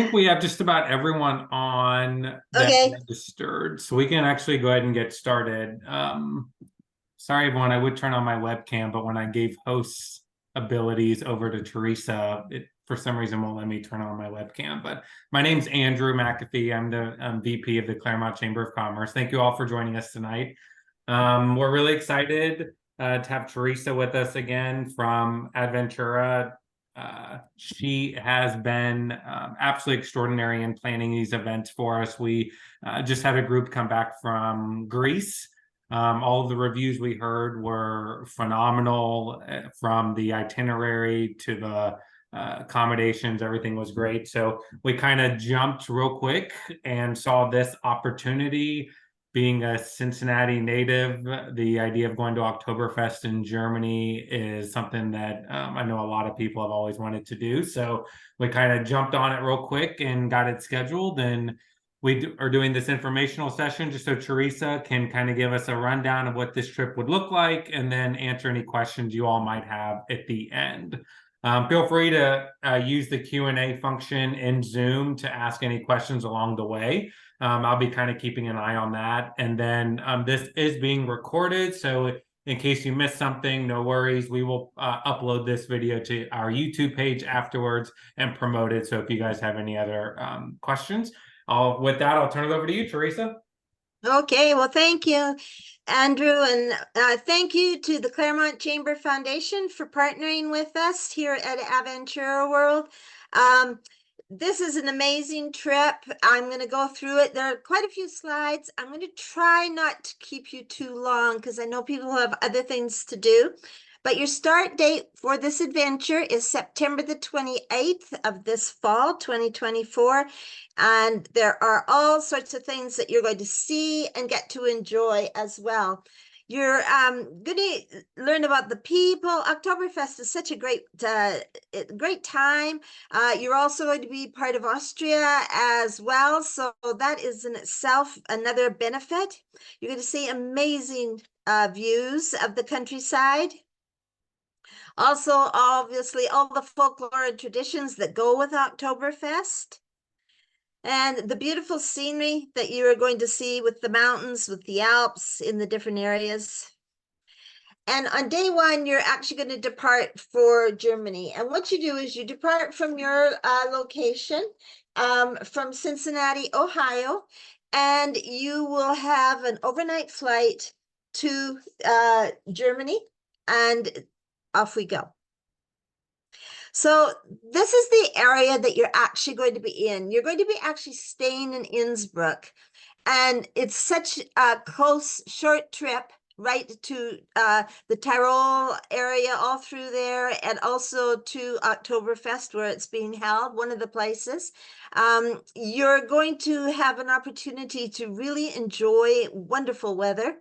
think we have just about everyone on that Okay. registered, so we can actually go ahead and get started. Sorry, everyone, I would turn on my webcam, but when I gave hosts abilities over to Teresa, it for some reason won't let me turn on my webcam. But my name's Andrew McAfee. I'm the VP of the Clermont Chamber of Commerce. Thank you all for joining us tonight. We're really excited to have Teresa with us again from Aventura. She has been absolutely extraordinary in planning these events for us. We just had a group come back from Greece. All of the reviews we heard were phenomenal, from the itinerary to the accommodations. Everything was great. So we kind of jumped real quick and saw this opportunity. Being a Cincinnati native, the idea of going to Oktoberfest in Germany is something that I know a lot of people have always wanted to do. So we kind of jumped on it real quick and got it scheduled. And we are doing this informational session just so Teresa can kind of give us a rundown of what this trip would look like and then answer any questions you all might have at the end. Feel free to use the Q&A function in Zoom to ask any questions along the way. I'll be kind of keeping an eye on that. And then this is being recorded. So in case you missed something, no worries. We will upload this video to our YouTube page afterwards and promote it. So if you guys have any other questions, with that, I'll turn it over to you, Teresa. Okay, well, thank you, Andrew, and thank you to the Clermont Chamber Foundation for partnering with us here at Aventura World. This is an amazing trip. I'm going to go through it. There are quite a few slides. I'm going to try not to keep you too long because I know people have other things to do. But your start date for this adventure is September the 28th of this fall, 2024. And there are all sorts of things that you're going to see and get to enjoy as well. You're going to learn about the people. Oktoberfest is such a great time. You're also going to be part of Austria as well. So that is in itself another benefit. You're going to see amazing views of the countryside. Also, obviously, all the folklore and traditions that go with Oktoberfest. And the beautiful scenery that you are going to see with the mountains, with the Alps in the different areas. And on day one, you're actually going to depart for Germany. And what you do is you depart from your location from Cincinnati, Ohio, and you will have an overnight flight to Germany, and off we go. So this is the area that you're actually going to be in. You're going to be actually staying in Innsbruck. And it's such a close, short trip right to the Tyrol area, all through there, and also to Oktoberfest, where it's being held, one of the places. You're going to have an opportunity to really enjoy wonderful weather.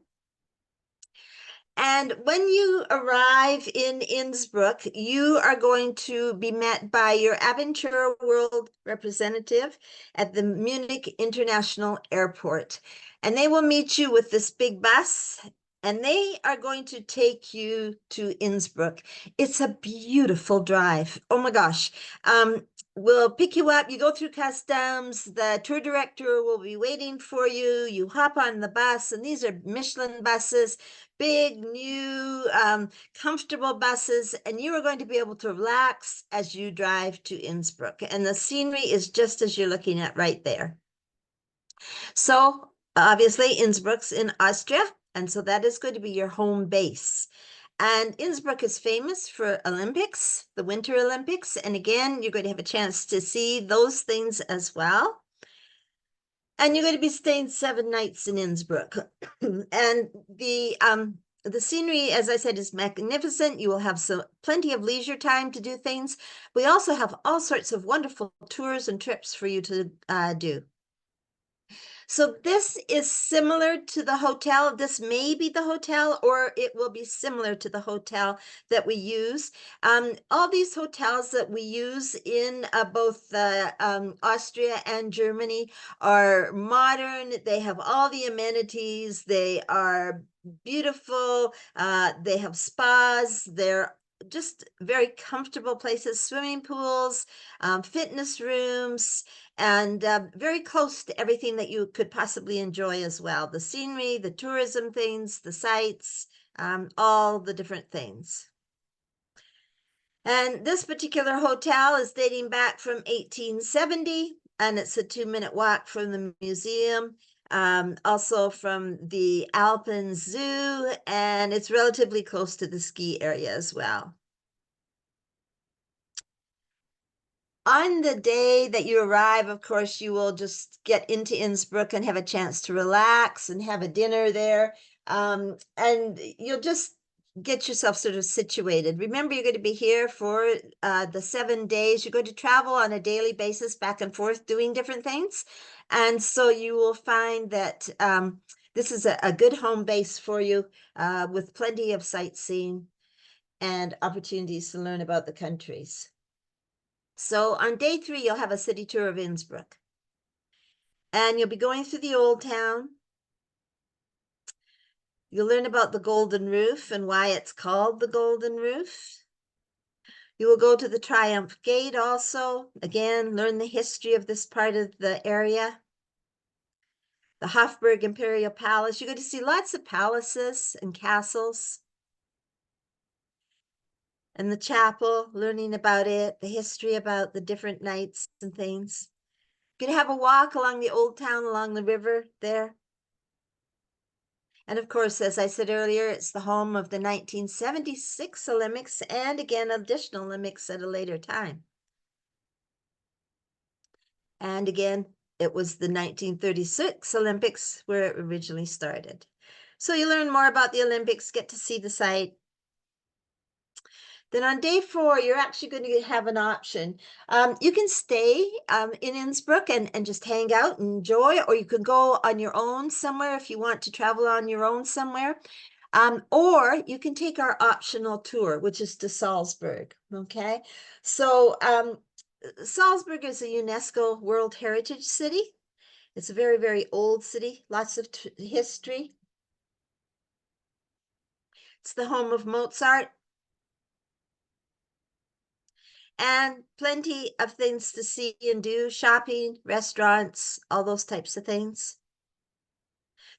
And when you arrive in Innsbruck, you are going to be met by your Aventura World representative at the Munich International Airport. And they will meet you with this big bus, and they are going to take you to Innsbruck. It's a beautiful drive. Oh my gosh. We'll pick you up. You go through customs. The tour director will be waiting for you. You hop on the bus, and these are Michelin buses, big, new, comfortable buses, and you are going to be able to relax as you drive to Innsbruck. And the scenery is just as you're looking at right there. So obviously Innsbruck's in Austria, and so that is going to be your home base. And Innsbruck is famous for Olympics, the Winter Olympics. And again, you're going to have a chance to see those things as well. And you're going to be staying 7 nights in Innsbruck. And the scenery, as I said, is magnificent. You will have plenty of leisure time to do things. We also have all sorts of wonderful tours and trips for you to do. So this is similar to the hotel. This may be the hotel, or it will be similar to the hotel that we use. All these hotels that we use in both Austria and Germany are modern. They have all the amenities. They are beautiful. They have spas. They're just very comfortable places, swimming pools, fitness rooms, and very close to everything that you could possibly enjoy as well. The scenery, the tourism things, the sights, all the different things. And this particular hotel is dating back from 1870, and it's a 2-minute walk from the museum, also from the Alpine Zoo, and it's relatively close to the ski area as well. On the day that you arrive, of course, you will just get into Innsbruck and have a chance to relax and have a dinner there. And you'll just get yourself sort of situated. Remember, you're going to be here for the 7 days. You're going to travel on a daily basis back and forth doing different things. And so you will find that this is a good home base for you with plenty of sightseeing and opportunities to learn about the countries. So on day 3, you'll have a city tour of Innsbruck. And you'll be going through the old town. You'll learn about the Golden Roof and why it's called the Golden Roof. You will go to the Triumph Gate also. Again, learn the history of this part of the area. The Hofburg Imperial Palace. You're going to see lots of palaces and castles. And the chapel, learning about it, the history about the different knights and things. You're going to have a walk along the old town, along the river there. And of course, as I said earlier, it's the home of the 1976 Olympics and again, additional Olympics at a later time. And again, it was the 1936 Olympics where it originally started. So you learn more about the Olympics, get to see the site. Then on day 4, you're actually going to have an option. You can stay in Innsbruck and just hang out and enjoy, or you can go on your own somewhere if you want to travel on your own somewhere. Or you can take our optional tour, which is to Salzburg, okay? So Salzburg is a UNESCO World Heritage City. It's a very, very old city, lots of history. It's the home of Mozart. And plenty of things to see and do, shopping, restaurants, all those types of things.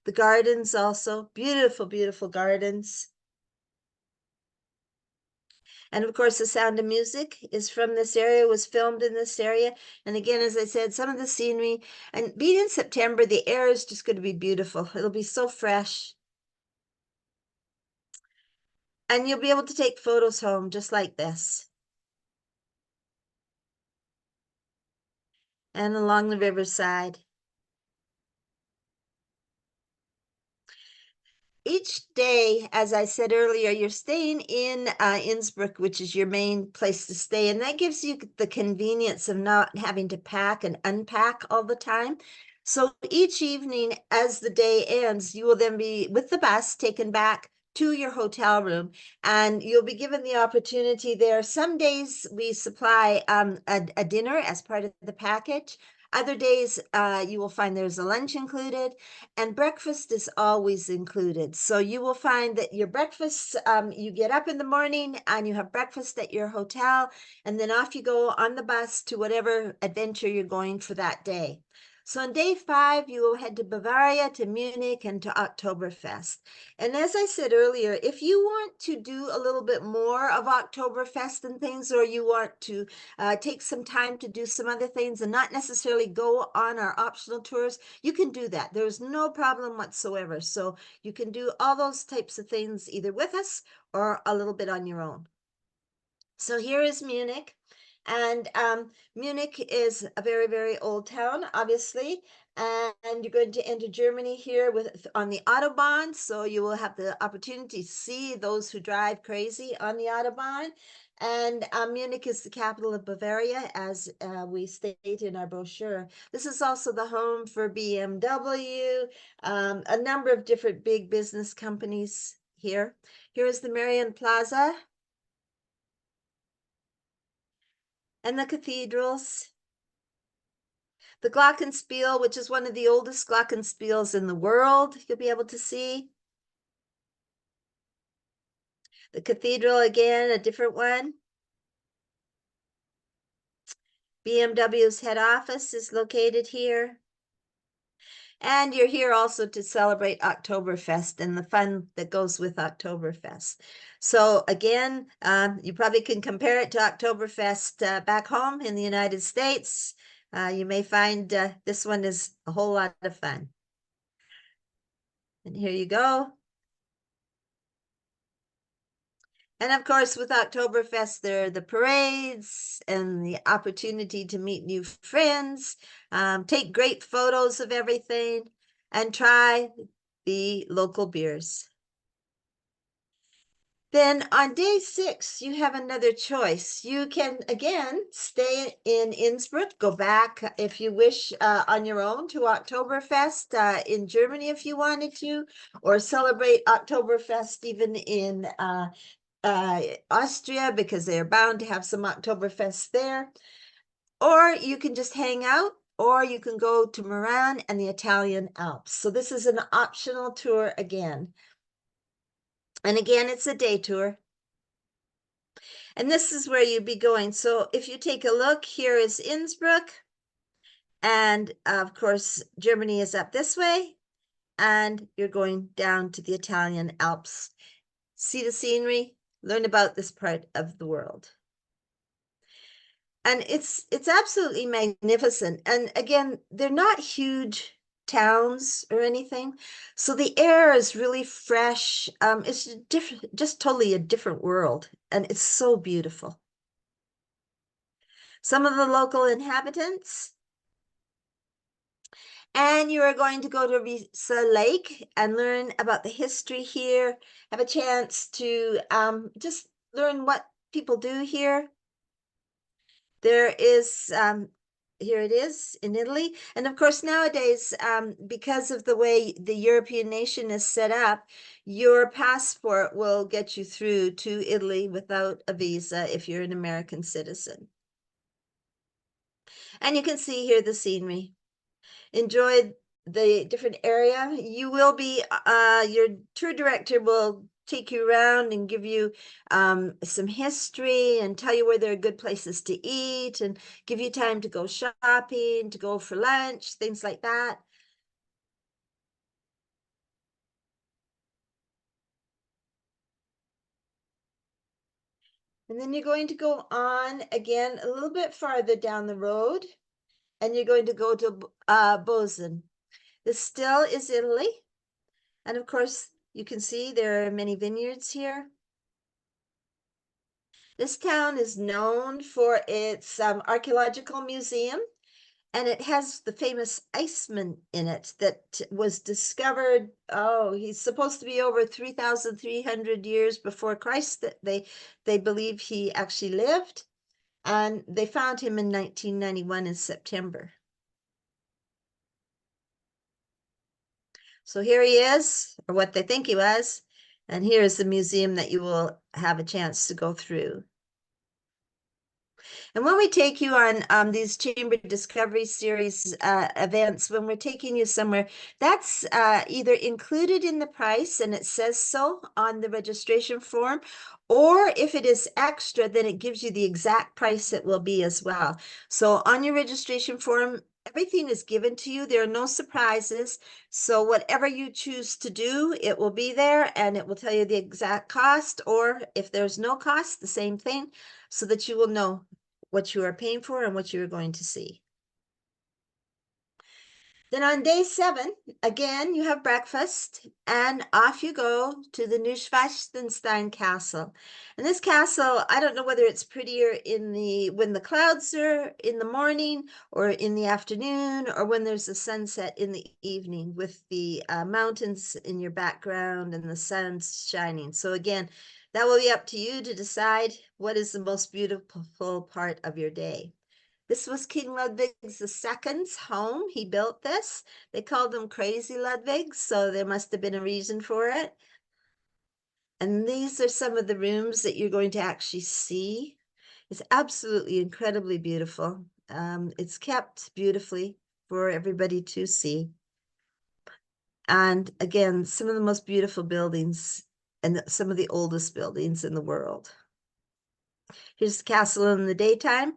The gardens also, beautiful, beautiful gardens. And of course, The Sound of Music is from this area, was filmed in this area. And again, as I said, some of the scenery, and being in September, the air is just going to be beautiful. It'll be so fresh. And you'll be able to take photos home just like this. And along the riverside. Each day, as I said earlier, you're staying in Innsbruck, which is your main place to stay. And that gives you the convenience of not having to pack and unpack all the time. So each evening, as the day ends, you will then be with the bus taken back to your hotel room, and you'll be given the opportunity there. Some days we supply a dinner as part of the package. Other days, you will find there's a lunch included, and breakfast is always included. So you will find that your breakfast, you get up in the morning and you have breakfast at your hotel, and then off you go on the bus to whatever adventure you're going for that day. So on day 5, you will head to Bavaria, to Munich, and to Oktoberfest. And as I said earlier, if you want to do a little bit more of Oktoberfest and things, or you want to take some time to do some other things and not necessarily go on our optional tours, you can do that. There's no problem whatsoever. So you can do all those types of things either with us or a little bit on your own. So here is Munich. And Munich is a very, very old town, obviously. And you're going to enter Germany here on the Autobahn. So you will have the opportunity to see those who drive crazy on the Autobahn. And Munich is the capital of Bavaria, as we state in our brochure. This is also the home for BMW, a number of different big business companies here. Here is the Marian Plaza. And the cathedrals. The Glockenspiel, which is one of the oldest Glockenspiels in the world, you'll be able to see. The cathedral, again, a different one. BMW's head office is located here. And you're here also to celebrate Oktoberfest and the fun that goes with Oktoberfest. So again, you probably can compare it to Oktoberfest back home in the United States. You may find this one is a whole lot of fun. And here you go. And of course, with Oktoberfest, there are the parades and the opportunity to meet new friends, take great photos of everything, and try the local beers. Then on day 6, you have another choice. You can, again, stay in Innsbruck, go back if you wish on your own to Oktoberfest in Germany if you wanted to, or celebrate Oktoberfest even in Austria because they're bound to have some Oktoberfest there. Or you can just hang out, or you can go to Moran and the Italian Alps. So this is an optional tour again. And again, it's a day tour. And this is where you'd be going. So if you take a look, here is Innsbruck. And of course, Germany is up this way. And you're going down to the Italian Alps. See the scenery, learn about this part of the world. And it's absolutely magnificent. And again, they're not huge towns or anything, so the air is really fresh. It's different, just totally a different world, and it's so beautiful. Some of the local inhabitants, and you are going to go to Risa Lake and learn about the history here, have a chance to just learn what people do here. There is here it is in Italy. And of course, nowadays, because of the way the European nation is set up, your passport will get you through to Italy without a visa if you're an American citizen. And you can see here the scenery. Enjoy the different area. You will be, your tour director will take you around and give you some history and tell you where there are good places to eat and give you time to go shopping, to go for lunch, things like that. And then you're going to go on again a little bit farther down the road, and you're going to go to Bozen. This still is Italy. And of course, you can see there are many vineyards here. This town is known for its archaeological museum, and it has the famous Iceman in it that was discovered, he's supposed to be over 3,300 years before Christ that they believe he actually lived, and they found him in 1991 in September. So here he is, or what they think he was, and here is the museum that you will have a chance to go through. And when we take you on these Chamber Discovery Series events, when we're taking you somewhere, that's either included in the price, and it says so on the registration form, or if it is extra, then it gives you the exact price it will be as well. So on your registration form, everything is given to you. There are no surprises. So whatever you choose to do, it will be there, and it will tell you the exact cost, or if there's no cost, the same thing, so that you will know what you are paying for and what you are going to see. Then on day 7, again, you have breakfast, and off you go to the Neuschwanstein Castle. And this castle, I don't know whether it's prettier when the clouds are in the morning, or in the afternoon, or when there's a sunset in the evening with the mountains in your background and the sun shining. So again, that will be up to you to decide what is the most beautiful part of your day. This was King Ludwig II's home. He built this. They called him Crazy Ludwig, so there must have been a reason for it. And these are some of the rooms that you're going to actually see. It's absolutely incredibly beautiful. It's kept beautifully for everybody to see. And again, some of the most beautiful buildings and some of the oldest buildings in the world. Here's the castle in the daytime.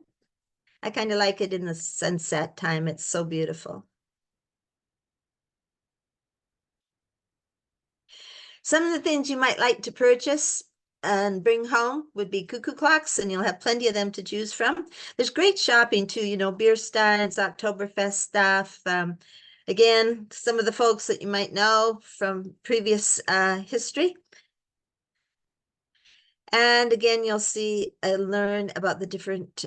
I kind of like it in the sunset time. It's so beautiful. Some of the things you might like to purchase and bring home would be cuckoo clocks, and you'll have plenty of them to choose from. There's great shopping too, you know, beer steins, Oktoberfest stuff. Again, some of the folks that you might know from previous history. And again, you'll see and learn about the different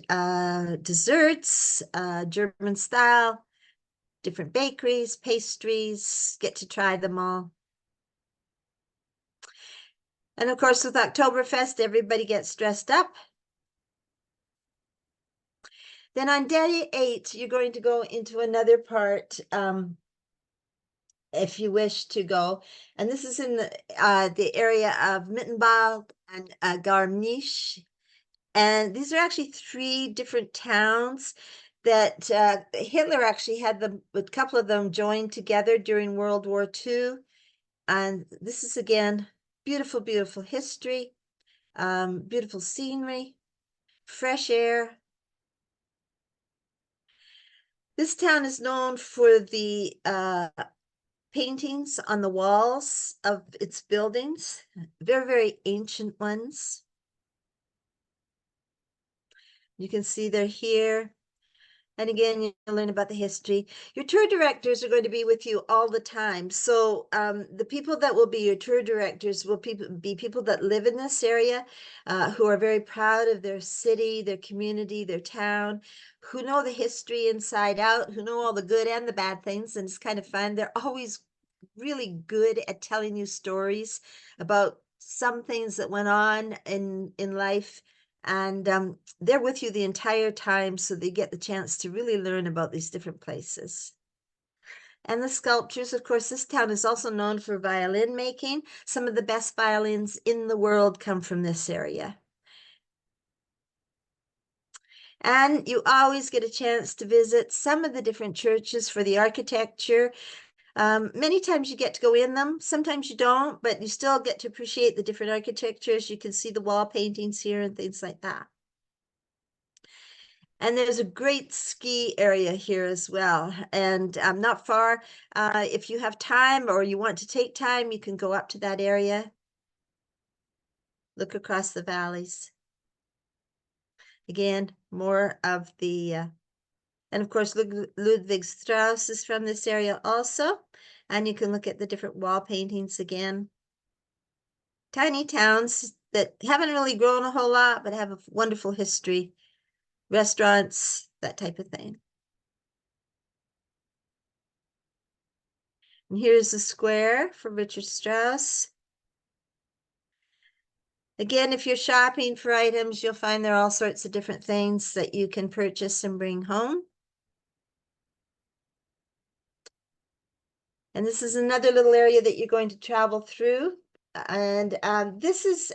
desserts, German style, different bakeries, pastries, get to try them all. And of course, with Oktoberfest, everybody gets dressed up. Then on day 8, you're going to go into another part, if you wish to go. And this is in the area of Mittenwald and Garmisch. And these are actually 3 different towns that Hitler actually had a couple of them joined together during World War II. And this is, again, beautiful, beautiful history, beautiful scenery, fresh air. This town is known for the paintings on the walls of its buildings, very, very ancient ones. You can see they're here. And again, you'll learn about the history. Your tour directors are going to be with you all the time. So the people that will be your tour directors will be people that live in this area, who are very proud of their city, their community, their town, who know the history inside out, who know all the good and the bad things. And it's kind of fun. They're always really good at telling you stories about some things that went on in life. And they're with you the entire time, so they get the chance to really learn about these different places. And the sculptures, of course, this town is also known for violin making. Some of the best violins in the world come from this area. And you always get a chance to visit some of the different churches for the architecture. Many times you get to go in them, sometimes you don't, but you still get to appreciate the different architectures. You can see the wall paintings here and things like that. And there's a great ski area here as well. And not far, if you have time or you want to take time, you can go up to that area. Look across the valleys. Again, more of the, and of course, Ludwig Strauss is from this area also. And you can look at the different wall paintings again. Tiny towns that haven't really grown a whole lot, but have a wonderful history. Restaurants, that type of thing. And here's the square for Richard Strauss. Again, if you're shopping for items, you'll find there are all sorts of different things that you can purchase and bring home. And this is another little area that you're going to travel through. And this is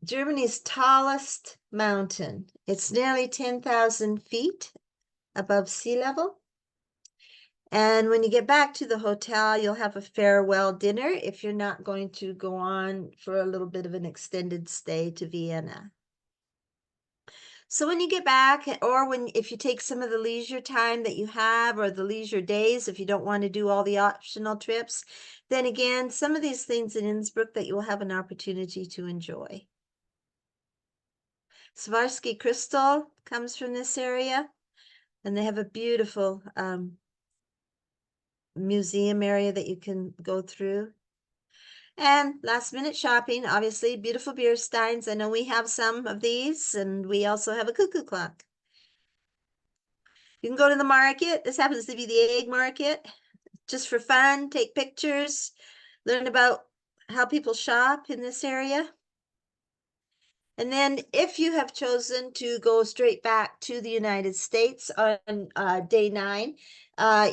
Germany's tallest mountain. It's nearly 10,000 feet above sea level. And when you get back to the hotel, you'll have a farewell dinner if you're not going to go on for a little bit of an extended stay to Vienna. So when you get back, or if you take some of the leisure time that you have, or the leisure days, if you don't want to do all the optional trips, then again, some of these things in Innsbruck that you will have an opportunity to enjoy. Swarovski crystal comes from this area, and they have a beautiful museum area that you can go through. And last minute shopping, obviously, beautiful beer steins. I know we have some of these, and we also have a cuckoo clock. You can go to the market. This happens to be the egg market, just for fun, take pictures, learn about how people shop in this area. And then if you have chosen to go straight back to the United States on day 9,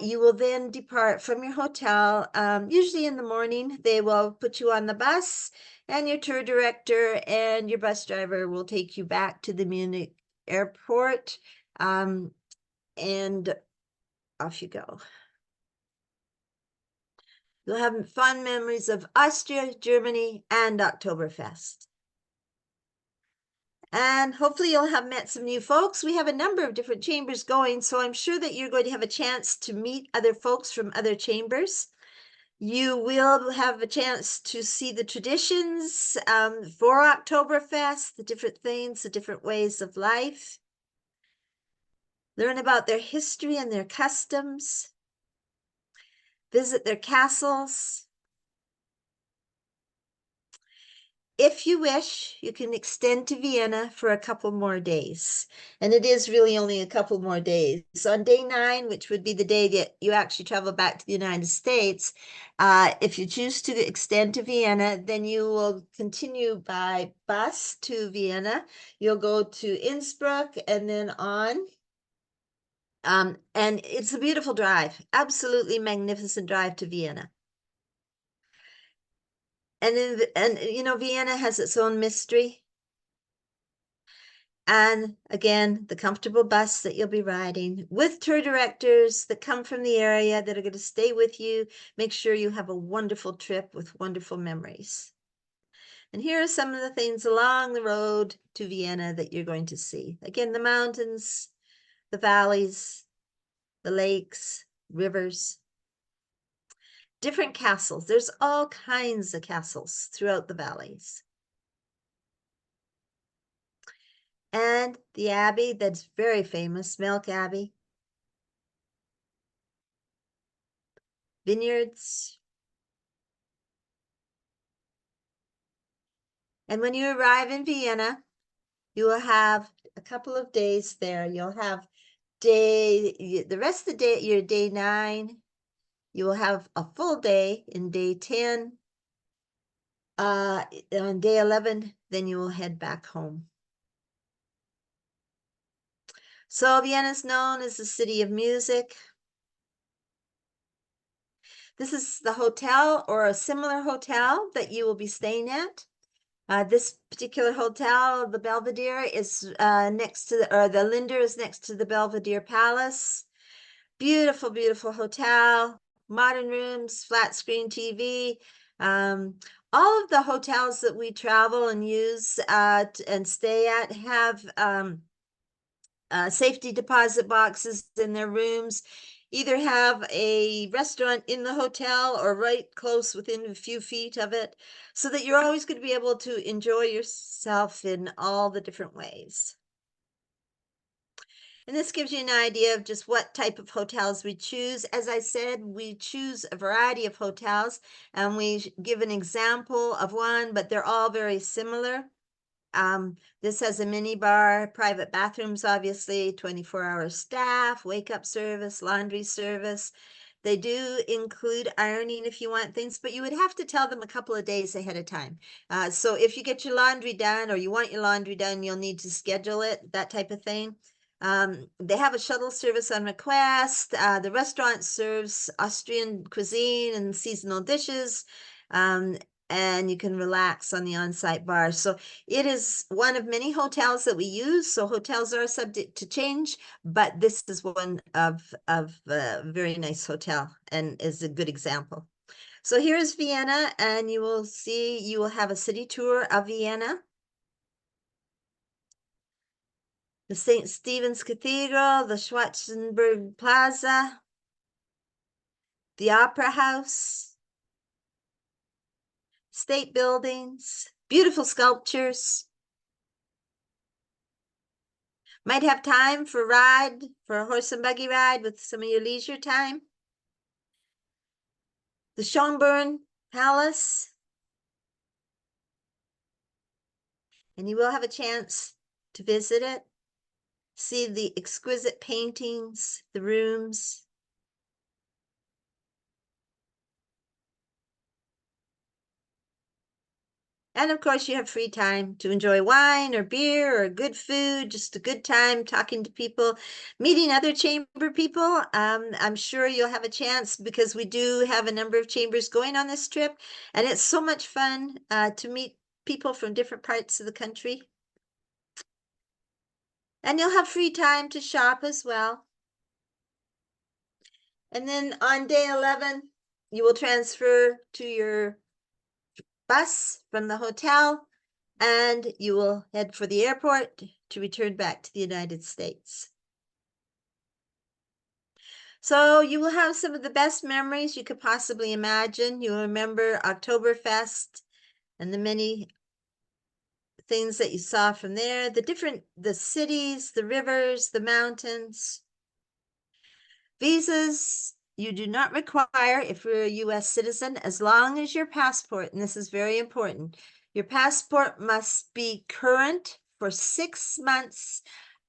you will then depart from your hotel. Usually in the morning, they will put you on the bus, and your tour director and your bus driver will take you back to the Munich airport, and off you go. You'll have fun memories of Austria, Germany, and Oktoberfest. And hopefully you'll have met some new folks. We have a number of different chambers going, so I'm sure that you're going to have a chance to meet other folks from other chambers. You will have a chance to see the traditions for Oktoberfest, the different things, the different ways of life. Learn about their history and their customs. Visit their castles. If you wish, you can extend to Vienna for a couple more days. And it is really only a couple more days. So on day 9, which would be the day that you actually travel back to the United States, if you choose to extend to Vienna, then you will continue by bus to Vienna. You'll go to Innsbruck and then on. And it's a beautiful drive, absolutely magnificent drive to Vienna. And you know, Vienna has its own mystery. And again, the comfortable bus that you'll be riding with tour directors that come from the area that are going to stay with you. Make sure you have a wonderful trip with wonderful memories. And here are some of the things along the road to Vienna that you're going to see. Again, the mountains, the valleys, the lakes, rivers, different castles. There's all kinds of castles throughout the valleys. And the abbey that's very famous, Melk Abbey. Vineyards. And when you arrive in Vienna, you will have a couple of days there. You'll have the rest of the day, your day 9. You will have a full day in day 10. On day 11, then you will head back home. So Vienna is known as the city of music. This is the hotel or a similar hotel that you will be staying at. This particular hotel, the Belvedere, is next to the Linder is next to the Belvedere Palace. Beautiful, beautiful hotel, modern rooms, flat screen TV. All of the hotels that we travel and use and stay at have safety deposit boxes in their rooms, either have a restaurant in the hotel or right close within a few feet of it, so that you're always going to be able to enjoy yourself in all the different ways. And this gives you an idea of just what type of hotels we choose. As I said, we choose a variety of hotels, and we give an example of one, but they're all very similar. This has a mini bar, private bathrooms, obviously, 24-hour staff, wake-up service, laundry service. They do include ironing if you want things, but you would have to tell them a couple of days ahead of time. So if you get your laundry done or you want your laundry done, you'll need to schedule it, that type of thing. They have a shuttle service on request. The restaurant serves Austrian cuisine and seasonal dishes. And you can relax on the on-site bar. So it is one of many hotels that we use. So hotels are subject to change, but this is one of a very nice hotel and is a good example. So here's Vienna, and you will see, you will have a city tour of Vienna. The St. Stephen's Cathedral, the Schwarzenberg Plaza, the Opera House, state buildings, beautiful sculptures. Might have time for a horse and buggy ride with some of your leisure time. The Schönbrunn Palace. And you will have a chance to visit it, see the exquisite paintings, the rooms. And of course, you have free time to enjoy wine or beer or good food, just a good time talking to people, meeting other chamber people. I'm sure you'll have a chance because we do have a number of chambers going on this trip. And it's so much fun to meet people from different parts of the country. And you'll have free time to shop as well. And then on day 11, you will transfer to your bus from the hotel, and you will head for the airport to return back to the United States. So you will have some of the best memories you could possibly imagine. You'll remember Oktoberfest and the many things that you saw from there, the cities, the rivers, the mountains. Visas you do not require if you're a US citizen, as long as your passport, and this is very important, your passport must be current for 6 months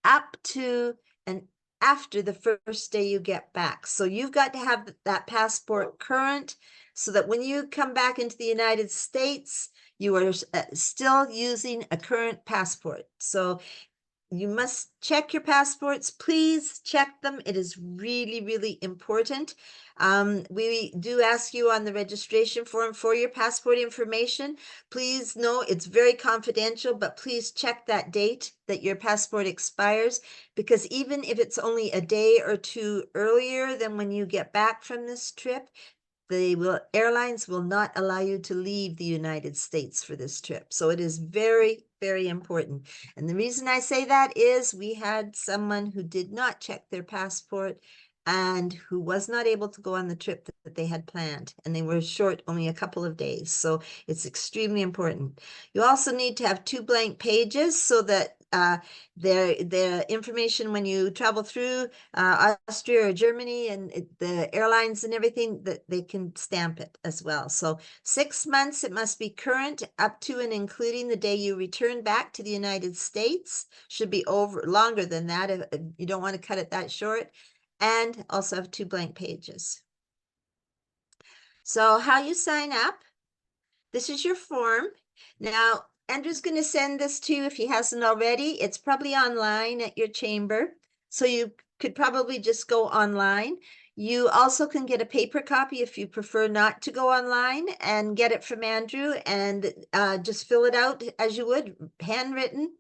up to and after the first day you get back. So you've got to have that passport current so that when you come back into the United States, you are still using a current passport. So you must check your passports. Please check them. It is really, really important. We do ask you on the registration form for your passport information. Please know it's very confidential, but please check that date that your passport expires, because even if it's only a day or two earlier than when you get back from this trip, airlines will not allow you to leave the United States for this trip. So it is very, very important. And the reason I say that is we had someone who did not check their passport and who was not able to go on the trip that they had planned. And they were short only a couple of days. So it's extremely important. You also need to have 2 blank pages so that the information when you travel through Austria or Germany and the airlines and everything, that they can stamp it as well. So 6 months, it must be current up to and including the day you return back to the United States. Should be longer than that if you don't want to cut it that short. And also have 2 blank pages. So how you sign up, this is your form. Now, Andrew's going to send this to you if he hasn't already. It's probably online at your chamber. So you could probably just go online. You also can get a paper copy if you prefer not to go online, and get it from Andrew and just fill it out as you would, handwritten.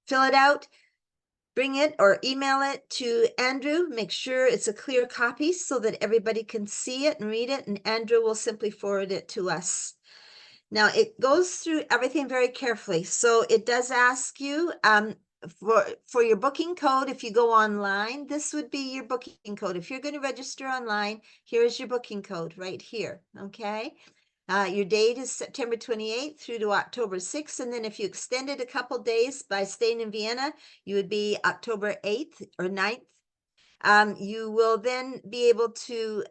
Fill it out, bring it or email it to Andrew. Make sure it's a clear copy so that everybody can see it and read it, and Andrew will simply forward it to us. Now, it goes through everything very carefully. So it does ask you for your booking code. If you go online, this would be your booking code. If you're going to register online, here's your booking code right here, okay? Your date is September 28th through to October 6th. And then if you extended a couple days by staying in Vienna, you would be October 8th or 9th. You will then be able to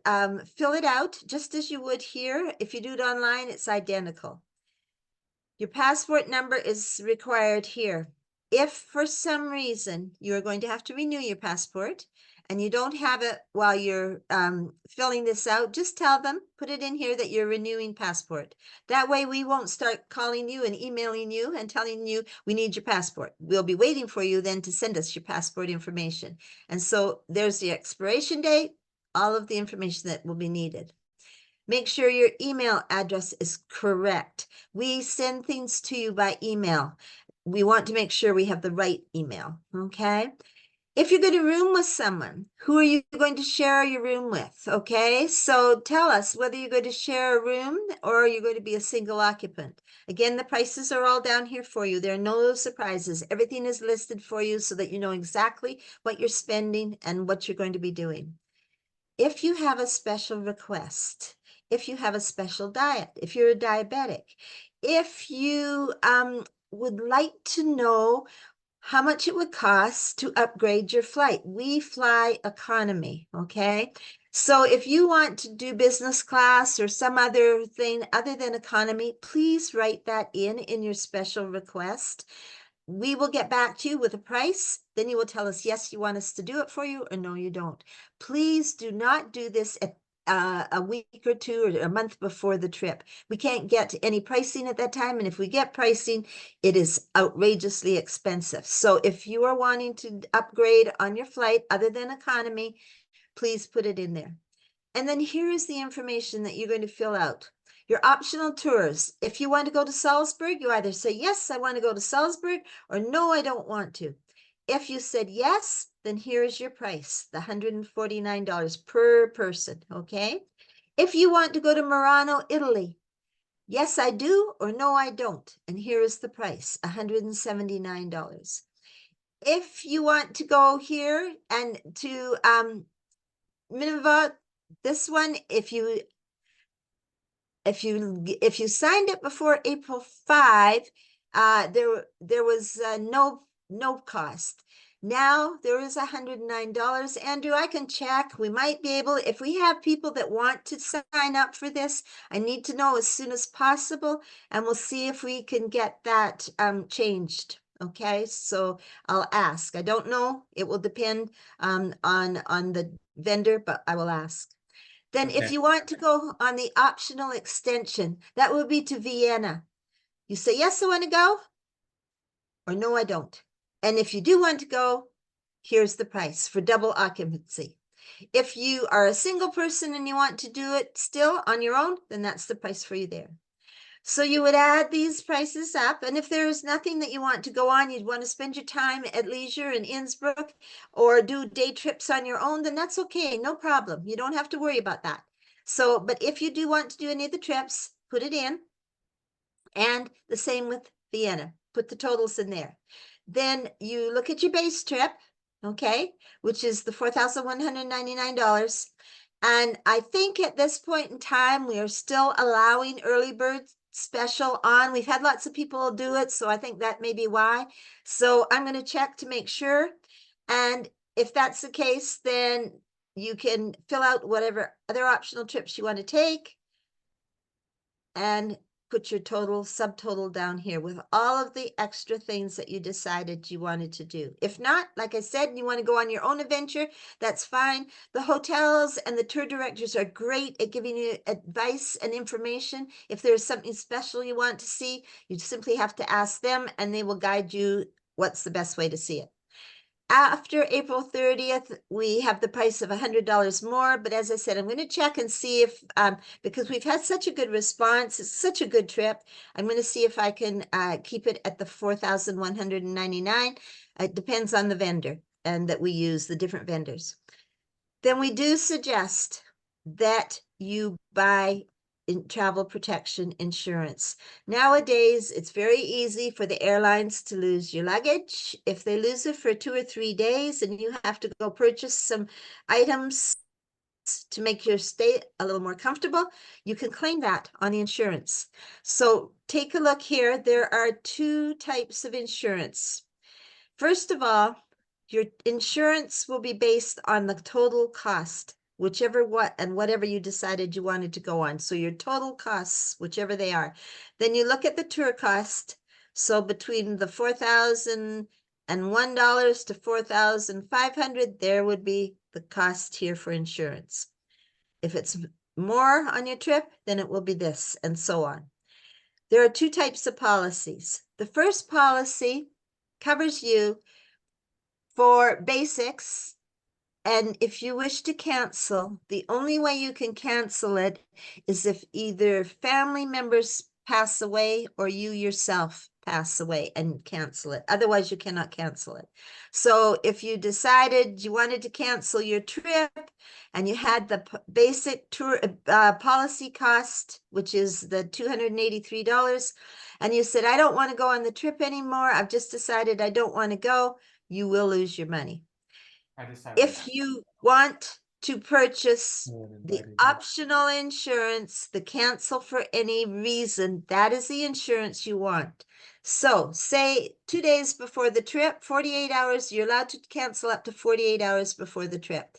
fill it out just as you would here. If you do it online, it's identical. Your passport number is required here. If for some reason you're going to have to renew your passport and you don't have it while you're filling this out, just tell them, put it in here that you're renewing passport. That way we won't start calling you and emailing you and telling you we need your passport. We'll be waiting for you then to send us your passport information. And so there's the expiration date, all of the information that will be needed. Make sure your email address is correct. We send things to you by email. We want to make sure we have the right email, okay? If you're going to room with someone, who are you going to share your room with, okay? So tell us whether you're going to share a room or you're going to be a single occupant. Again, the prices are all down here for you. There are no surprises. Everything is listed for you so that you know exactly what you're spending and what you're going to be doing. If you have a special request, if you have a special diet, if you're a diabetic, if you would like to know how much it would cost to upgrade your flight. We fly economy, okay? So if you want to do business class or some other thing other than economy, please write that in your special request. We will get back to you with a price. Then you will tell us, yes, you want us to do it for you, or no, you don't. Please do not do this at a week or two or a month before the trip. We can't get any pricing at that time. And if we get pricing, it is outrageously expensive. So if you are wanting to upgrade on your flight other than economy, please put it in there. And then here is the information that you're going to fill out. Your optional tours. If you want to go to Salzburg, you either say, yes, I want to go to Salzburg, or no, I don't want to. If you said yes, then here is your price, the $149 per person, okay? If you want to go to Murano, Italy, yes, I do, or no, I don't. And here is the price, $179. If you want to go here and to Minerva, this one, if you signed it before April 5, there was no cost. Now there is $109. Andrew, I can check. We might be able, if we have people that want to sign up for this, I need to know as soon as possible, and we'll see if we can get that changed. Okay, so I'll ask. I don't know. It will depend on the vendor, but I will ask. Then if Okay. you want to go on the optional extension, that would be to Vienna. You say, yes, I want to go, or no, I don't. And if you do want to go, here's the price for double occupancy. If you are a single person and you want to do it still on your own, then that's the price for you there. So you would add these prices up. And if there is nothing that you want to go on, you'd want to spend your time at leisure in Innsbruck or do day trips on your own, then that's okay. No problem. You don't have to worry about that. So, but if you do want to do any of the trips, put it in. And the same with Vienna. Put the totals in there. Then you look at your base trip, okay, which is the $4,199. And I think at this point in time, we are still allowing early bird special on. We've had lots of people do it, so I think that may be why. So I'm going to check to make sure. And if that's the case, then you can fill out whatever other optional trips you want to take and put your total subtotal down here with all of the extra things that you decided you wanted to do. If not, like I said, you want to go on your own adventure, that's fine. The hotels and the tour directors are great at giving you advice and information. If there's something special you want to see, you simply have to ask them and they will guide you what's the best way to see it. After April 30th, we have the price of $100 more. But as I said, I'm going to check and see if, because we've had such a good response, it's such a good trip, I'm going to see if I can keep it at the $4,199. It depends on the vendor and that we use, the different vendors. Then we do suggest that you buy travel protection insurance. Nowadays, it's very easy for the airlines to lose your luggage. If they lose it for 2 or 3 days and you have to go purchase some items to make your stay a little more comfortable, you can claim that on the insurance. So take a look here. There are 2 types of insurance. First of all, your insurance will be based on the total cost, whatever you decided you wanted to go on. So your total costs, whichever they are. Then you look at the tour cost. So between the $4,001 to $4,500, there would be the cost here for insurance. If it's more on your trip, then it will be this, and so on. There are 2 types of policies. The first policy covers you for basics, and if you wish to cancel, the only way you can cancel it is if either family members pass away or you yourself pass away and cancel it. Otherwise, you cannot cancel it. So if you decided you wanted to cancel your trip and you had the basic tour policy cost, which is the $283, and you said, I don't want to go on the trip anymore, I've just decided I don't want to go, you will lose your money. If you want to purchase the optional insurance, the cancel for any reason, that is the insurance you want. So say 2 days before the trip, 48 hours, you're allowed to cancel up to 48 hours before the trip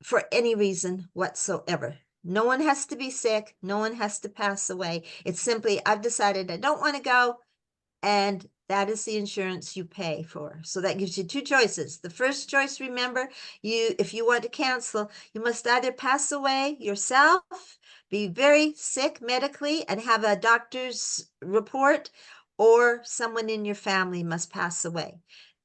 for any reason whatsoever. No one has to be sick. No one has to pass away. It's simply, I've decided I don't want to go, and that is the insurance you pay for. So that gives you 2 choices. The first choice, remember, if you want to cancel, you must either pass away yourself, be very sick medically and have a doctor's report, or someone in your family must pass away.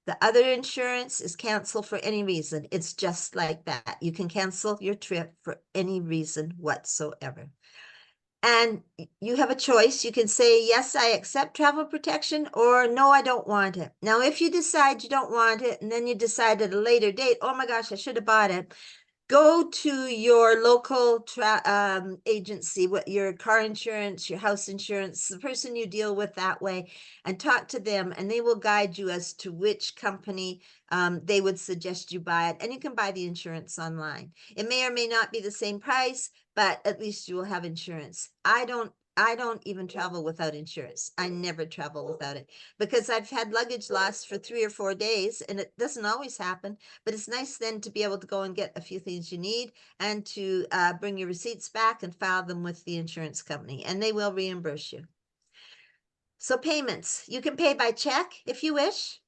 The other insurance is cancel for any reason. It's just like that. You can cancel your trip for any reason whatsoever. And you have a choice. You can say, yes, I accept travel protection, or no, I don't want it. Now, if you decide you don't want it, and then you decide at a later date, oh my gosh, I should have bought it, go to your local agency, what your car insurance, your house insurance, the person you deal with that way, and talk to them, and they will guide you as to which company they would suggest you buy it. And you can buy the insurance online. It may or may not be the same price, but at least you will have insurance. I don't even travel without insurance. I never travel without it because I've had luggage lost for 3 or 4 days, and it doesn't always happen, but it's nice then to be able to go and get a few things you need and to bring your receipts back and file them with the insurance company, and they will reimburse you. So payments, you can pay by check if you wish.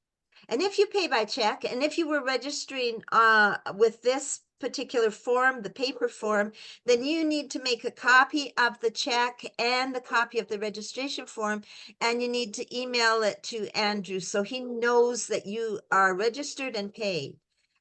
And if you pay by check, and if you were registering with this particular form, the paper form, then you need to make a copy of the check and the copy of the registration form, and you need to email it to Andrew so he knows that you are registered and paid.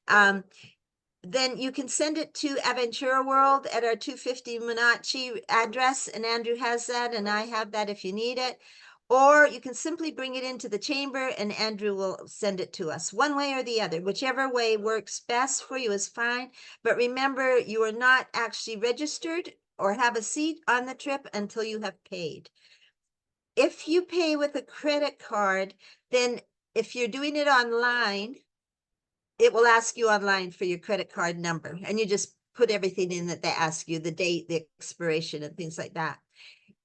Then you can send it to Aventura World at our 250 Monachi address, and Andrew has that, and I have that if you need it. Or you can simply bring it into the chamber and Andrew will send it to us. One way or the other, whichever way works best for you is fine. But remember, you are not actually registered or have a seat on the trip until you have paid. If you pay with a credit card, then if you're doing it online, it will ask you online for your credit card number, and you just put everything in that they ask you, the date, the expiration, and things like that.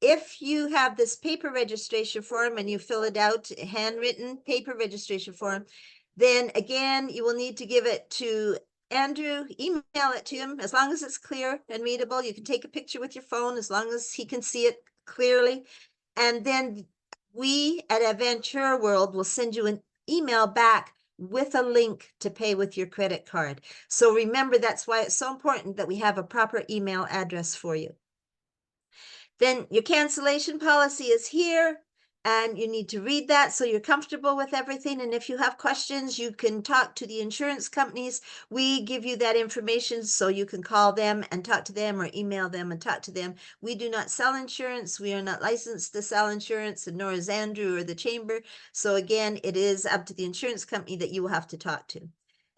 If you have this paper registration form and you fill it out, handwritten paper registration form, then again, you will need to give it to Andrew, email it to him, as long as it's clear and readable. You can take a picture with your phone as long as he can see it clearly. And then we at Aventura World will send you an email back with a link to pay with your credit card. So remember, that's why it's so important that we have a proper email address for you. Then your cancellation policy is here, and you need to read that so you're comfortable with everything. And if you have questions, you can talk to the insurance companies. We give you that information so you can call them and talk to them, or email them and talk to them. We do not sell insurance. We are not licensed to sell insurance, and nor is Andrew or the chamber. So again, it is up to the insurance company that you will have to talk to.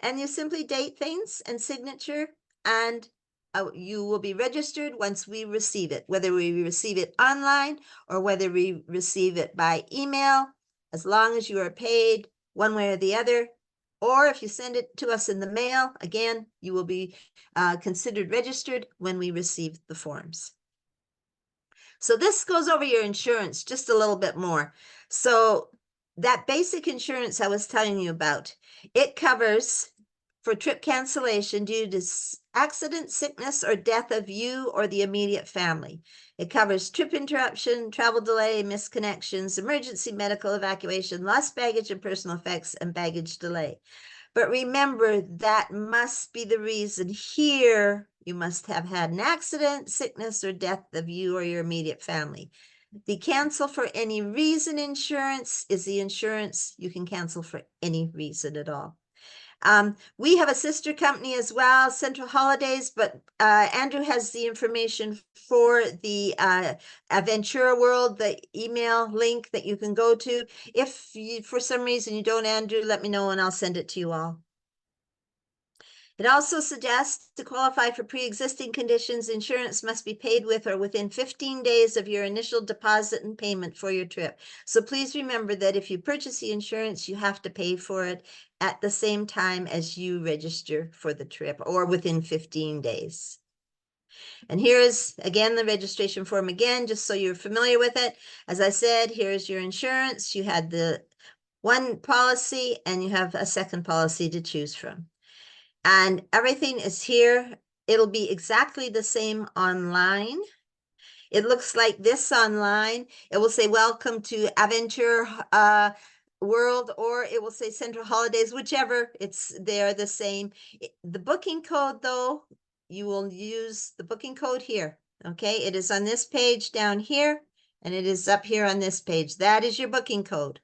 And you simply date things and signature, and you will be registered once we receive it, whether we receive it online or whether we receive it by email, as long as you are paid one way or the other. Or if you send it to us in the mail, again, you will be considered registered when we receive the forms. So this goes over your insurance just a little bit more. So that basic insurance I was telling you about, it covers for trip cancellation due to accident, sickness, or death of you or the immediate family. It covers trip interruption, travel delay, missed connections, emergency medical evacuation, lost baggage and personal effects, and baggage delay. But remember, that must be the reason. Here, you must have had an accident, sickness, or death of you or your immediate family. The cancel for any reason insurance is the insurance you can cancel for any reason at all. We have a sister company as well, Central Holidays, but Andrew has the information for the Aventura World, the email link that you can go to. If you, for some reason you don't, Andrew, let me know and I'll send it to you all. It also suggests to qualify for pre-existing conditions, insurance must be paid with or within 15 days of your initial deposit and payment for your trip. So please remember that if you purchase the insurance, you have to pay for it at the same time as you register for the trip, or within 15 days. And here is, again, the registration form again, just so you're familiar with it. As I said, here's your insurance. You had the one policy and you have a second policy to choose from. And everything is here. It'll be exactly the same online. It looks like this online. It will say, welcome to Aventura World, or it will say Central Holidays, whichever. They're the same. The booking code, though, you will use the booking code here. Okay, it is on this page down here, and it is up here on this page. That is your booking code.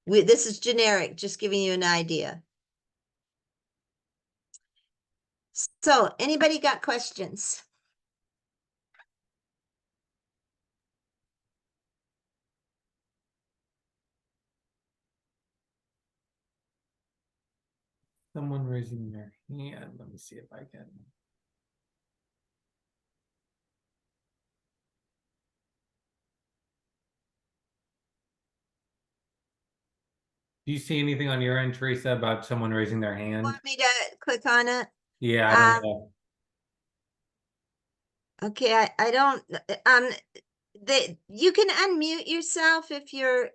This is generic, just giving you an idea. So, anybody got questions? Someone raising their hand. Let me see if I can. Do you see anything on your end, Teresa, about someone raising their hand? Want me to click on it? Yeah, I don't Uh, know. okay, I don't, you can unmute yourself if you're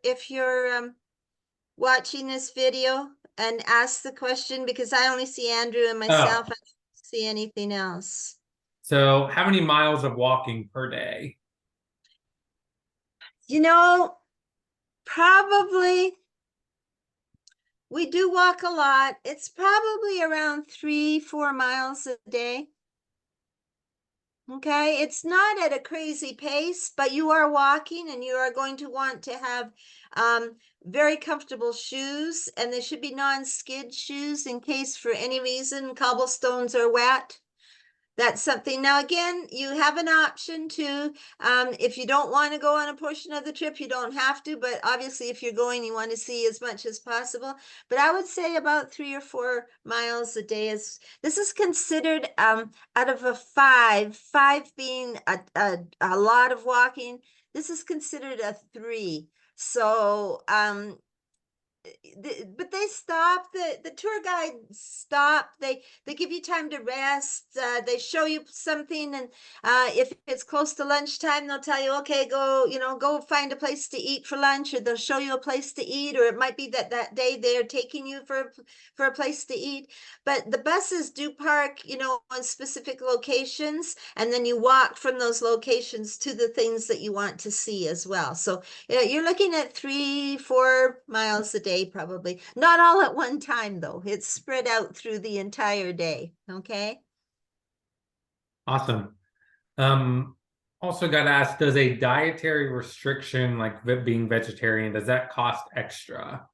watching this video and ask the question because I only see Andrew and myself. Oh, I don't see anything else. so how many miles of walking per day? You know, probably we do walk a lot. It's probably around 3-4 miles a day. Okay, it's not at a crazy pace, but you are walking and you are going to want to have very comfortable shoes, and they should be non-skid shoes in case for any reason cobblestones are wet. That's something. Now, again, you have an option to, if you don't want to go on a portion of the trip, you don't have to, but obviously if you're going, you want to see as much as possible. But I would say about 3 or 4 miles a day this is considered, out of a five being a lot of walking, this is considered a 3. So, but they stop, the tour guide stop, they give you time to rest, they show you something, and if it's close to lunchtime they'll tell you, okay, go, go find a place to eat for lunch, or they'll show you a place to eat, or it might be that day they're taking you for a place to eat. But the buses do park, on specific locations, and then you walk from those locations to the things that you want to see as well. So yeah, you're looking at 3-4 miles a day, probably. Not all at one time, though. It's spread out through the entire day. Okay. Awesome. Um, Also got asked, does a dietary restriction like being vegetarian, does that cost extra?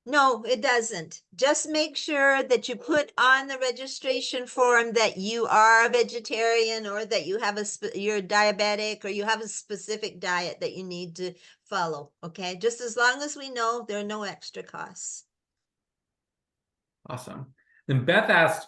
No, it doesn't. Just make sure that you put on the registration form that you are a vegetarian, or that you have you're diabetic, or you have a specific diet that you need to follow. Okay. Just as long as we know, there are no extra costs. Awesome. Then Beth asked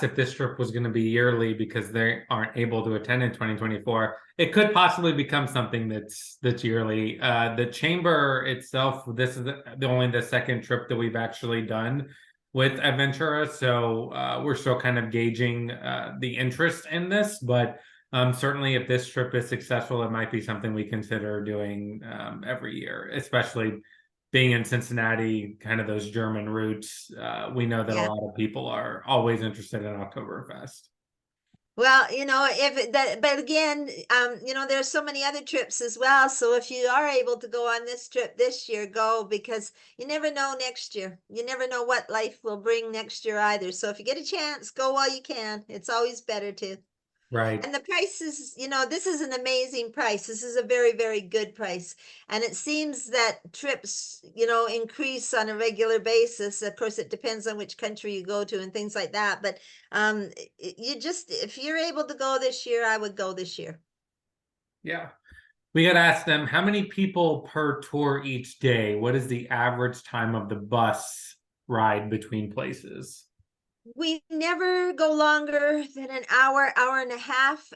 if this trip was going to be yearly because they aren't able to attend in 2024. It could possibly become something that's yearly. The chamber itself, this is only the second trip that we've actually done with Aventura, so we're still kind of gauging the interest in this. But certainly, if this trip is successful, it might be something we consider doing every year, especially being in Cincinnati, kind of those German roots. We know that a Yeah. lot of people are always interested in Oktoberfest. Well, if that, but again, there's so many other trips as well. So if you are able to go on this trip this year, go, because you never know next year. You never know what life will bring next year either. So if you get a chance, go while you can. It's always better to. Right. And the price is, this is an amazing price. This is a very, very good price. And it seems that trips, increase on a regular basis. Of course, it depends on which country you go to and things like that. But if you're able to go this year, I would go this year. Yeah. We got to ask them how many people per tour each day? What is the average time of the bus ride between places? We never go longer than an hour and a half,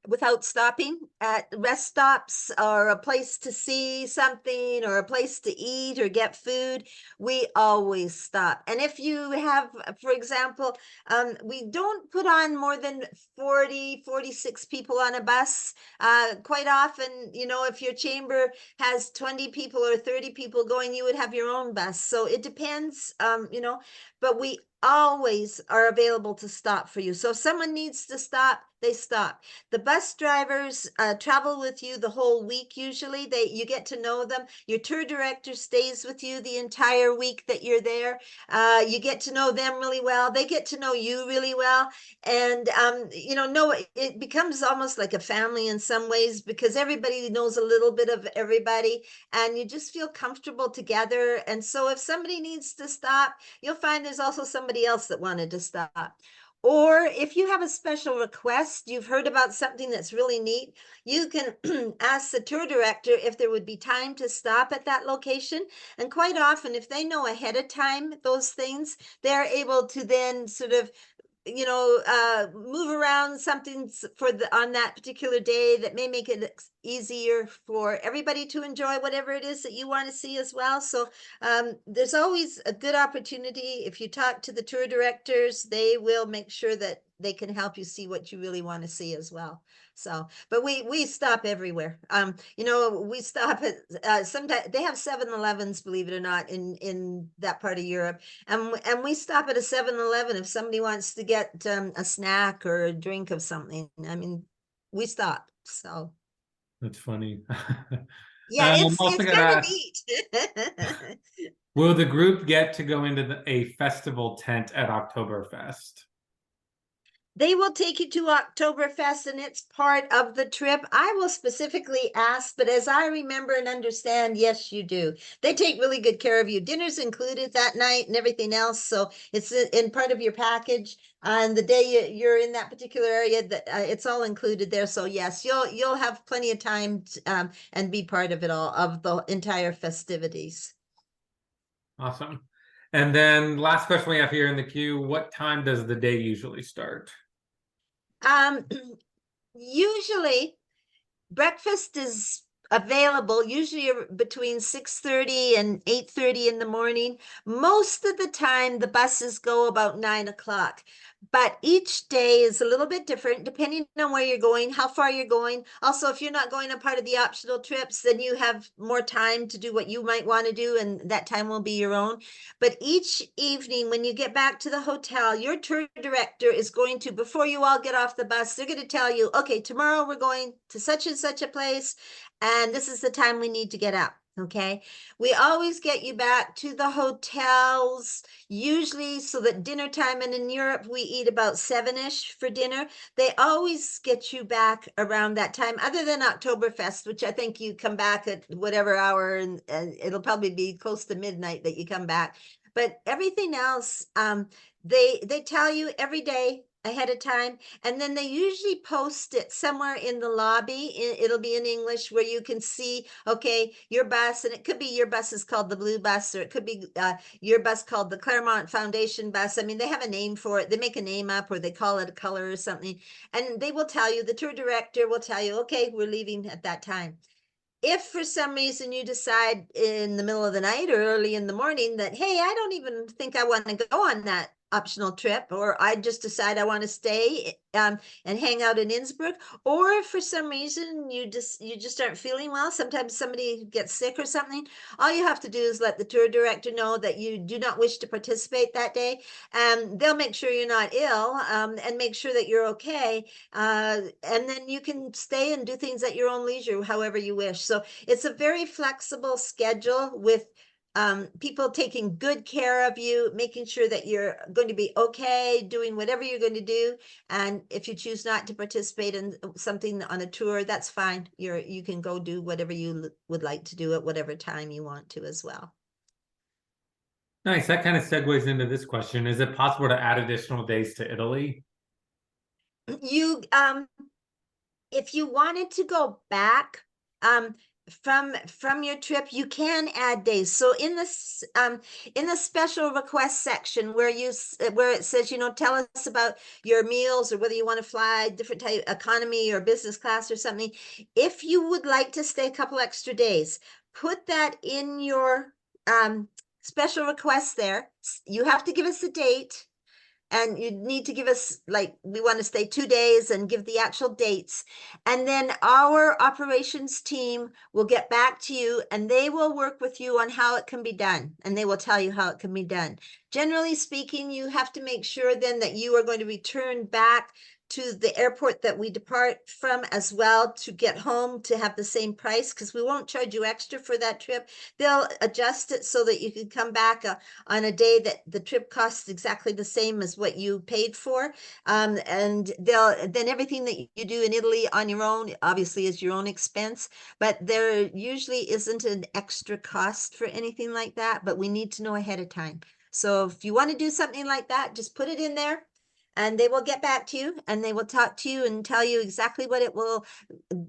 without stopping at rest stops or a place to see something or a place to eat or get food. We always stop. And if you have, for example, we don't put on more than 46 people on a bus. Quite often, if your chamber has 20 people or 30 people going, you would have your own bus. So it depends, but we always are available to stop for you. So if someone needs to stop, they stop. The bus drivers travel with you the whole week. Usually you get to know them. Your tour director stays with you the entire week that you're there. You get to know them really well. They get to know you really well. And, it becomes almost like a family in some ways, because everybody knows a little bit of everybody, and you just feel comfortable together. And so if somebody needs to stop, you'll find there's also somebody else that wanted to stop. Or if you have a special request, you've heard about something that's really neat, you can ask the tour director if there would be time to stop at that location. And quite often, if they know ahead of time those things, they're able to then sort of move around something on that particular day that may make it easier for everybody to enjoy whatever it is that you want to see as well. So there's always a good opportunity. If you talk to the tour directors, they will make sure that they can help you see what you really want to see as well. So, but we stop everywhere. We stop at sometimes they have 7-Elevens, believe it or not, in that part of Europe. And we stop at a 7-Eleven if somebody wants to get a snack or a drink of something. I mean, we stop. So That's funny. yeah, I'm also it's gonna kind of ask, neat. will the group get to go into a festival tent at Oktoberfest? They will take you to Oktoberfest and it's part of the trip. I will specifically ask, but as I remember and understand, yes, you do. They take really good care of you. Dinner's included that night and everything else. So it's in part of your package. And the day you're in that particular area, that it's all included there. So yes, you'll have plenty of time and be part of it all, of the entire festivities. Awesome. And then last question we have here in the queue, what time does the day usually start? Usually breakfast is available usually between 6:30 and 8:30 in the morning. Most of the time the buses go about 9 o'clock, but each day is a little bit different depending on where you're going, how far you're going. Also, if you're not going a part of the optional trips, then you have more time to do what you might want to do, and that time will be your own. But each evening when you get back to the hotel, your tour director is going to, before you all get off the bus, they're going to tell you, okay, tomorrow we're going to such and such a place, and this is the time we need to get up. Okay, we always get you back to the hotels, usually so that dinner time, and in Europe we eat about 7-ish for dinner. They always get you back around that time, other than Oktoberfest, which I think you come back at whatever hour, and it'll probably be close to midnight that you come back. But everything else, they tell you every day ahead of time, and then they usually post it somewhere in the lobby. It'll be in English, where you can see, okay, your bus, and it could be your bus is called the blue bus, or it could be your bus called the Clermont Foundation bus. I mean, they have a name for it. They make a name up, or they call it a color or something, and they will tell you, the tour director will tell you, okay, we're leaving at that time. If for some reason you decide in the middle of the night or early in the morning that, hey, I don't even think I want to go on that optional trip, or I just decide I want to stay and hang out in Innsbruck, or if for some reason you just aren't feeling well, sometimes somebody gets sick or something, all you have to do is let the tour director know that you do not wish to participate that day, and they'll make sure you're not ill, and make sure that you're okay, and then you can stay and do things at your own leisure, however you wish. So it's a very flexible schedule with people taking good care of you, making sure that you're going to be okay, doing whatever you're going to do. And if you choose not to participate in something on a tour, that's fine. You can go do whatever you would like to do at whatever time you want to as well. Nice. That kind of segues into this question. Is it possible to add additional days to Italy? You if you wanted to go back from your trip, you can add days. So in the special request section, where it says, tell us about your meals, or whether you want to fly different type, economy or business class or something, if you would like to stay a couple extra days, put that in your special request there. You have to give us a date, and you need to give us, like, we want to stay 2 days, and give the actual dates. And then our operations team will get back to you, and they will work with you on how it can be done. And they will tell you how it can be done. Generally speaking, you have to make sure then that you are going to return back to the airport that we depart from as well, to get home, to have the same price, because we won't charge you extra for that trip. They'll adjust it so that you can come back on a day that the trip costs exactly the same as what you paid for. And then everything that you do in Italy on your own, obviously, is your own expense, but there usually isn't an extra cost for anything like that, but we need to know ahead of time. So if you want to do something like that, just put it in there. and they will get back to you and they will talk to you and tell you exactly what it will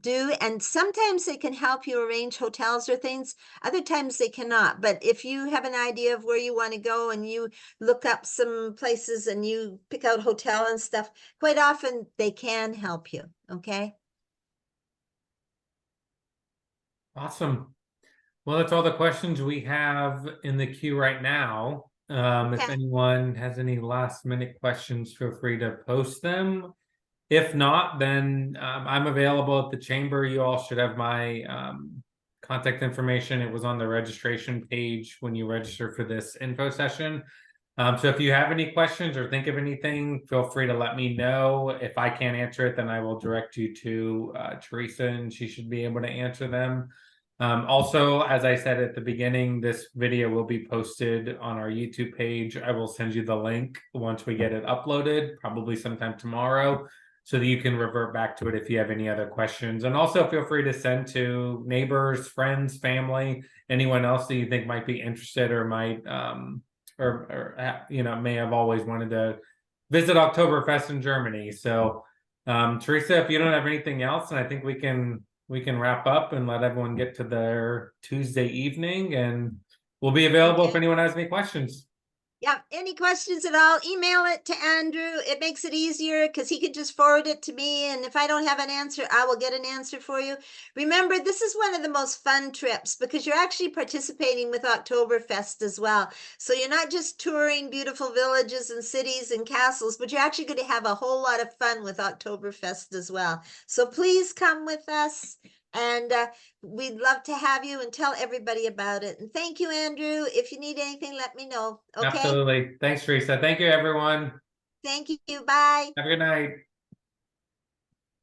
do. And sometimes they can help you arrange hotels or things. Other times they cannot. But if you have an idea of where you want to go and you look up some places and you pick out hotel and stuff, quite often they can help you. Okay. Awesome. Well, that's all the questions we have in the queue right now. If Okay. anyone has any last minute questions, feel free to post them. If not, then I'm available at the chamber. You all should have my contact information. It was on the registration page when you register for this info session. So if you have any questions or think of anything, feel free to let me know. If I can't answer it, then I will direct you to Teresa, and she should be able to answer them. Also, as I said at the beginning, this video will be posted on our YouTube page. I will send you the link once we get it uploaded, probably sometime tomorrow, so that you can revert back to it if you have any other questions. And also feel free to send to neighbors, friends, family, anyone else that you think might be interested or might may have always wanted to visit Oktoberfest in Germany. So Teresa, if you don't have anything else, and I think we can wrap up and let everyone get to their Tuesday evening, and we'll be available if anyone has any questions. Yeah, any questions at all, email it to Andrew. It makes it easier because he can just forward it to me. And if I don't have an answer, I will get an answer for you. Remember, this is one of the most fun trips because you're actually participating with Oktoberfest as well. So you're not just touring beautiful villages and cities and castles, but you're actually going to have a whole lot of fun with Oktoberfest as well. So please come with us. And we'd love to have you and tell everybody about it. And thank you, Andrew. If you need anything, let me know. Okay. Absolutely. Thanks, Teresa. Thank you, everyone. Thank you. Bye. Have a good night.